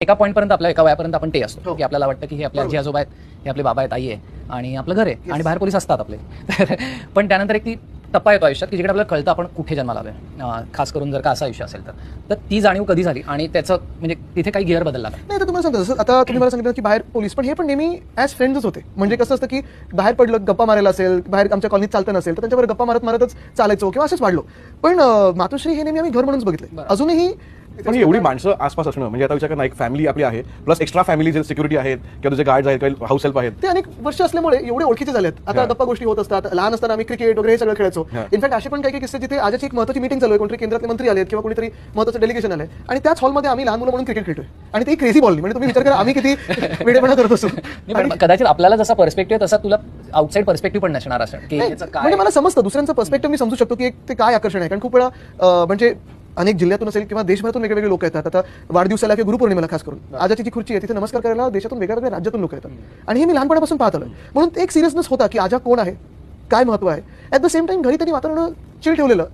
एका पॉईंटपर्यंत आपल्या एका वयापर्यंत आपण ते असतो हो. की आपल्याला वाटतं की हे आपले आजी आजोबा आहेत, हे आपले बाबा आहेत, आई आहे आणि आपलं घर आहे आणि बाहेर पोलीस असतात आपले. पण त्यानंतर एक ती टप्पा येतो आयुष्यात की जिकडे आपल्याला कळतं आपण कुठे जन्माला आलोय, खास करून जर का असं आयुष्य असेल तर ती जाणीव कधी झाली आणि त्याचं म्हणजे तिथे काही गिअर बदलला का? नाही, तर तुम्हाला सांगतो जसं आता तुम्ही मला सांगितलं की बाहेर पोलीस, पण हे पण नेहमी ॲज फ्रेंड्सच होते. म्हणजे कसं असतं की बाहेर पडलं, गप्पा मारायला असेल, बाहेर आमच्या कॉलनीत चालतं नसेल तर त्यांच्यावर गप्पा मारत मारतच चालायचो किंवा असंच वाढलो. पण मातोश्री हे नेहमी आम्ही घर म्हणूनच बघितले. अजूनही पण एवढी माणसं आसपास असणं म्हणजे आता विचार करा ना, एक फॅमिली आपली आहे प्लस एक्स्ट्रा फॅमिली जे सिक्युरिटी आहेत किंवा तुझे गार्ड्स आहेत किंवा हाऊस हेल्प आहेत. ते अनेक वर्ष असल्यामुळे एवढे ओळखीचे झालेत. आता गप्पा गोष्टी होत असतात. लहान असताना आम्ही क्रिकेट वगैरे हे सगळं खेळायचो. इनफॅक्ट असे पण काही किस्से जिथे आजची एक महत्त्वाची मीटिंग चालू आहे, कोणतरी केंद्रातले मंत्री आलेत किंवा कोणीतरी महत्त्वाचं डेलिगेशन आलंय आणि त्याच हॉलमध्ये आम्ही लहान मुलं म्हणून क्रिकेट खेळतोय आणि ते क्रेझी बॉल. म्हणजे तुम्ही विचार करा आम्ही किती वेडेपणा करत असतो. पण कदाचित आपल्याला जसा पर्स्पेक्टिव्ह तसा तुला आउटसाइड पर्स्पेक्टिव्ह पण नसणार असं की याचं काय म्हणजे मला समजतं दुसऱ्यांचं पर्स्पेक्टिव्ह मी समजू शकतो की ते काय आकर्षण आहे. कारण खूप वेळा म्हणजे अनेक जिल्ह्यातून असेल किंवा देशभरातून वेगवेगळे लोक येतात. आता वाढदिवसाला किंवा गुरुपौर्णिमेला खास करून आजाची जी खुर्ची आहे तिथे नमस्कार करायला देशातून वेगळ्या राज्यातून लोक येतात आणि हे मी लहानपणापासून पाहत आलोय. म्हणून एक सिरियसनेस होता की आजा कोण आहे, काय महत्व आहे. ॲट द सेम टाइम घरी त्यांनी वातावरण चिल ठेवलेलं.